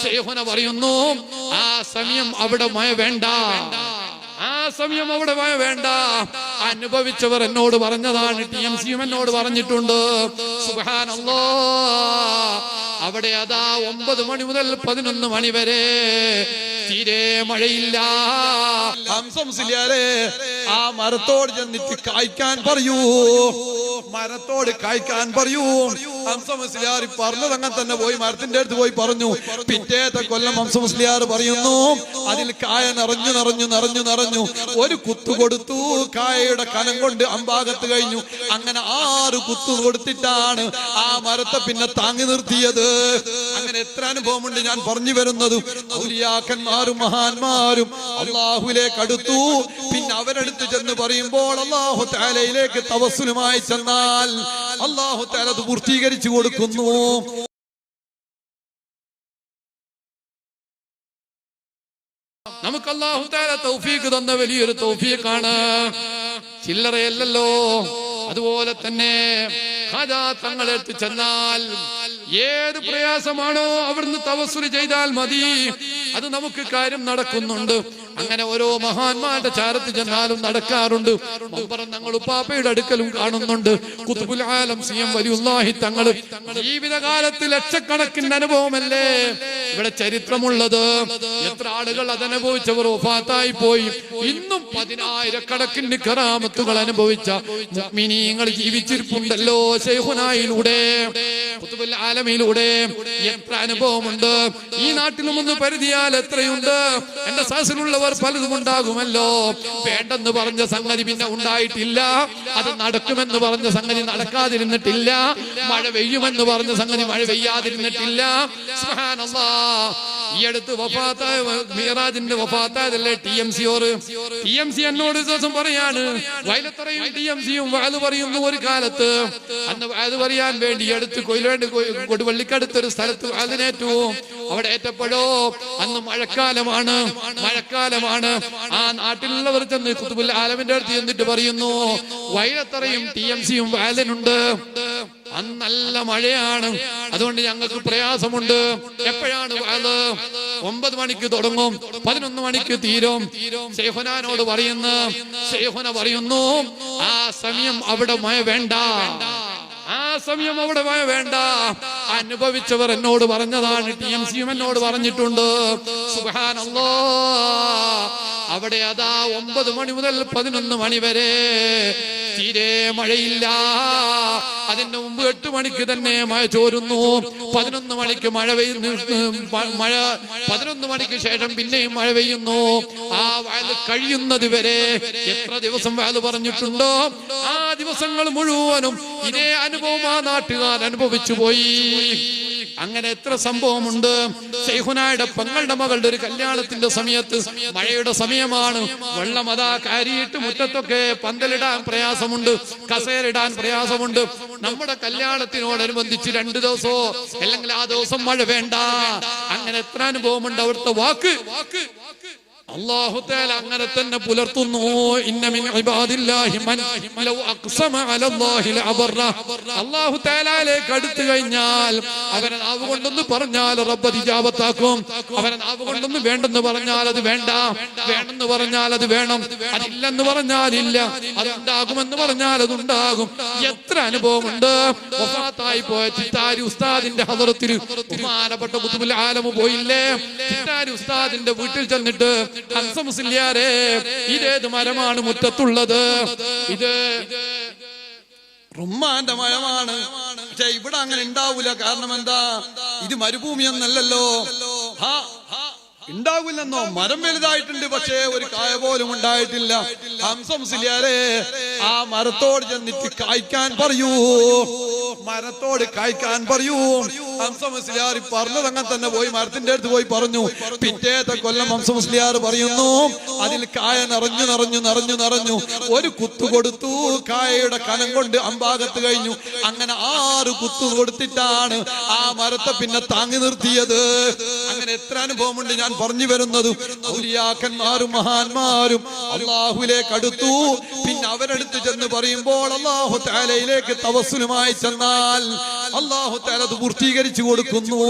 ശൈഖുന പറയുന്നു, ആ സമയം അവിടെ മഴ വേണ്ട, ആ സമയം അവിടെ മഴ വേണ്ട. അനുഭവിച്ചവർ എന്നോട് പറഞ്ഞതാണ്, TMC എന്നോട് പറഞ്ഞിട്ടുണ്ട്. സുബ്ഹാനല്ലാഹ്, അവിടെ അതാ 9 മണി മുതൽ 11 മണി വരെ തീരെ മഴയില്ല. ആ മരത്തോട് ചെന്നിട്ട് കായ്ക്കാൻ പറയൂ, മരത്തോട് കായ്ക്കാൻ പറയൂ. ഹംസമുസ്ലിയാർ പറഞ്ഞത് അങ്ങനെ തന്നെ പോയി മരത്തിന്റെ അടുത്ത് പോയി പറഞ്ഞു. പിറ്റേത്തെ കൊല്ലം ഹംസമുസ്ലിയാർ പറയുന്നു, അതിൽ കായ നിറഞ്ഞു നിറഞ്ഞു നിറഞ്ഞു നിറഞ്ഞു. ഒരു കുത്തു കൊടുത്തു, കായയുടെ കനം കൊണ്ട് അമ്പാകത്ത് കഴിഞ്ഞു. അങ്ങനെ 6 കുത്തു കൊടുത്തിട്ടാണ് ആ മരത്തെ പിന്നെ താങ്ങി നിർത്തിയത്. അങ്ങനെ എത്ര അനുഭവമുണ്ട് ഞാൻ പറഞ്ഞു വരുന്നത്. ഔലിയാക്കന്മാരും മഹാന്മാരും അല്ലാഹുവിലേക്ക് അടുത്തു. പിന്നെ അവരടുത്ത് ചെന്ന് പറയുമ്പോൾ അല്ലാഹു തആലയിലേക്ക് തവസ്സുലുമായി ചെന്നാൽ അല്ലാഹു തആല അത് പൂർത്തീകരിച്ചു കൊടുക്കുന്നു. നമുക്ക് അല്ലാഹു തആല തൗഫീഖ് തന്ന വലിയൊരു തൗഫീഖാണ്, ചില്ലറയല്ലല്ലോ. അതുപോലെ തന്നെ ഖാജാ തങ്ങളെടുത്ത് ചെന്നാൽ ഏത് പ്രയാസമാണോ അവിടുന്ന് തവസ്സുൽ ചെയ്താൽ മതി, അത് നമുക്ക് കാര്യം നടക്കുന്നുണ്ട്. അങ്ങനെ ഓരോ മഹാന്മാരുടെ ചാരത്ത് ചെന്നാലും നടക്കാറുണ്ട്. ഞങ്ങൾ ഉപ്പാപ്പയുടെ അടുക്കലും കാണുന്നുണ്ട്. ഖുത്ബുൽ ആലം സിയം വലിയുല്ലാഹി തങ്ങൾ ജീവിതകാലത്ത് ലക്ഷക്കണക്കിന് അനുഭവമല്ലേ ഇവിടെ ചരിത്രമുള്ളത്. എത്ര ആളുകൾ അതനുഭവിച്ചവർ വഫാത്തായി പോയി. ഇന്നും 10,000 കറാമത്തുകൾ അനുഭവിച്ച മുഅ്മിനീങ്ങൾ ജീവിച്ചിരിപ്പുണ്ടല്ലോ ശൈഖുനായിലൂടെ, ഖുത്ബുൽ ആലമിലൂടെ. എത്ര അനുഭവമുണ്ട് ഈ നാട്ടിലും ഒന്ന് പരിധിയാൽ എത്രയുണ്ട്. എന്റെ സദസ്സിലുള്ളവർ പലതും ഉണ്ടാകുമല്ലോ. വേണ്ടെന്ന് പറഞ്ഞ സംഗതി പിന്നെ ഉണ്ടായിട്ടില്ല, അത് നടക്കുമെന്ന് പറഞ്ഞ സംഗതി നടക്കാതിരുന്നിട്ടില്ല, മഴ പെയ്യുമെന്ന് പറഞ്ഞ സംഗതി മഴ പെയ്യാതിരുന്നിട്ടില്ല. സുബ്ഹാനല്ലാഹ്, ഈ അടുത്ത് വഫാത്തായ മിറാജിന്റെ വഫാത്തായതല്ലേ TMC എന്നോട് ദിവസം പറയാണ്, വയലത്തറയും TMCയും വഅദ് പറയുന്നു. ഒരു കാലത്ത് അന്ന് വഅദ് പറയാൻ വേണ്ടി അടുത്ത് കൊടുവള്ളിക്കടുത്തൊരു സ്ഥലത്ത് വഅദിനേറ്റു. അവിടെ ഏറ്റപ്പോഴോ അന്ന് മഴക്കാലമാണ്. ആ നാട്ടിലുള്ളവർ ചെന്ന് ഖുത്ബുൽ ആലമിന്റെ അടുത്ത് ചെന്നിട്ട് പറയുന്നു, വയലത്തറയും TMCയും വഅദിനുണ്ട്, അന്ന് നല്ല മഴയാണ്, അതുകൊണ്ട് ഞങ്ങൾക്ക് പ്രയാസമുണ്ട്. എപ്പോഴാണ് വഅദ്? 9 മണിക്ക് തുടങ്ങും, 11 മണിക്ക് തീരും. ശൈഖുനാനോട് പറയുന്നു, ആ സമയം അവിടെ മഴ വേണ്ട, ആ സമയം അവിടെ മഴ വേണ്ട. അനുഭവിച്ചവർ എന്നോട് പറഞ്ഞതാണ്, TMC എന്നോട് പറഞ്ഞിട്ടുണ്ട്. സുബ്ഹാനല്ലാഹ്, അവിടെ അതാ 9 മണി മുതൽ 11 മണി വരെ തീരെ മഴയില്ല. അതിന്റെ മുമ്പ് 8 മണിക്ക് തന്നെ മഴ ചോരുന്നു. 11 മണിക്ക് മഴ 11 മണിക്ക് ശേഷം പിന്നെയും മഴ പെയ്യുന്നു. ആ വഅദ് കഴിയുന്നത് വരെ എത്ര ദിവസം വഅദ് പറഞ്ഞിട്ടുണ്ടോ ആ ദിവസങ്ങൾ മുഴുവനും ഇതേ അനുഭവം ആ നാട്ടുകാർ അനുഭവിച്ചു പോയി. അങ്ങനെ എത്ര സംഭവമുണ്ട്. ശൈഖുനായുടെ പെങ്ങളുടെ മകളുടെ ഒരു കല്യാണത്തിന്റെ സമയത്ത് മഴയുടെ സമയമാണ്. വെള്ളം അതാ കാരിയിട്ട് മുറ്റത്തൊക്കെ പന്തലിടാൻ പ്രയാസമുണ്ട്, കസേരയിടാൻ പ്രയാസമുണ്ട്. നമ്മുടെ കല്യാണത്തിനോടനുബന്ധിച്ച് 2 ദിവസമോ അല്ലെങ്കിൽ ആ ദിവസം മഴ വേണ്ട. അങ്ങനെ എത്ര അനുഭവമുണ്ട്. അവിടുത്തെ വാക്ക് അല്ലാഹു തആല അങ്ങനെ തന്നെ പുലർത്തുന്നു. ഇന്ന മിൻ ഇബാദില്ലാഹി മൻ ലൗ അഖ്സമ അലല്ലാഹി ലഅബറ. അല്ലാഹു തആലയിലേക്ക് അടുത്തു കഴിഞ്ഞാൽ അവനെ നാവ് കൊണ്ടൊന്ന് പറഞ്ഞാൽ റബ്ബ് ഇജാബത്താക്കും. അവനെ നാവ് കൊണ്ടൊന്ന് വേണ്ടെന്ന് പറഞ്ഞാൽ അത് വേണ്ട, വേണമെന്ന് പറഞ്ഞാൽ അത് വേണം, അതില്ലെന്ന് പറഞ്ഞാൽ ഇല്ല, അതുണ്ടാകുമെന്ന് പറഞ്ഞാൽ അതുണ്ടാകും. എത്ര അനുഭവമുണ്ട്. വഫാത്തായി പോയ ചിത്താരി ഉസ്താദിന്റെ ഹദറത്തിൽ ബഹുമാനപ്പെട്ട ഖുത്ബുൽ ആലം പോയില്ലേ. ചിത്താരി ഉസ്താദിന്റെ വീട്ടിൽ ചെന്നിട്ട് ഹംസ മുസ്ലിയാരെ, ഇതേത് മരമാണ് മുറ്റത്തുള്ളത്? ഇത് റുമ്മാന്റെ മരമാണ്. പക്ഷെ ഇവിടെ അങ്ങനെ ഉണ്ടാവൂല. കാരണം എന്താ? ഇത് മരുഭൂമിയൊന്നല്ലല്ലോ. ഉണ്ടാവില്ലെന്നോ? മരം വലുതായിട്ടുണ്ട്, പക്ഷേ ഒരു കായ പോലും ഉണ്ടായിട്ടില്ല. ഹംസ മുസ്ലിയാരെ, ആ മരത്തോട് ചെന്നിട്ട് കായ്ക്കാൻ പറയൂ, മരത്തോട് കായ്ക്കാൻ പറയൂ. ഹംസ മുസ്ലിയാർ പറഞ്ഞത് അങ്ങനെ തന്നെ പോയി മരത്തിന്റെ അടുത്ത് പോയി പറഞ്ഞു. പിറ്റേത്തെ കൊല്ലം ഹംസ മുസ്ലിയാർ പറയുന്നു, അതിൽ കായ നിറഞ്ഞു നിറഞ്ഞു നിറഞ്ഞു നിറഞ്ഞു. ഒരു കുത്തു കൊടുത്തു, കായയുടെ കനം കൊണ്ട് അമ്പാകത്ത് കഴിഞ്ഞു. അങ്ങനെ 6 കുത്തു കൊടുത്തിട്ടാണ് ആ മരത്തെ പിന്നെ താങ്ങി നിർത്തിയത്. അങ്ങനെ എത്ര അനുഭവമുണ്ട് ഞാൻ പറഞ്ഞു വരുന്നത്. ഔലിയാക്കന്മാരും മഹാന്മാരും അല്ലാഹുവിലേക്ക് അടുത്തു. പിന്നെ അവരടുത്ത് ചെന്ന് പറയുമ്പോൾ അല്ലാഹു തആലയിലേക്ക് തവസ്സുലുമായി ചെന്നാൽ അല്ലാഹു തആല അത് പൂർത്തീകരിച്ചു കൊടുക്കുന്നു.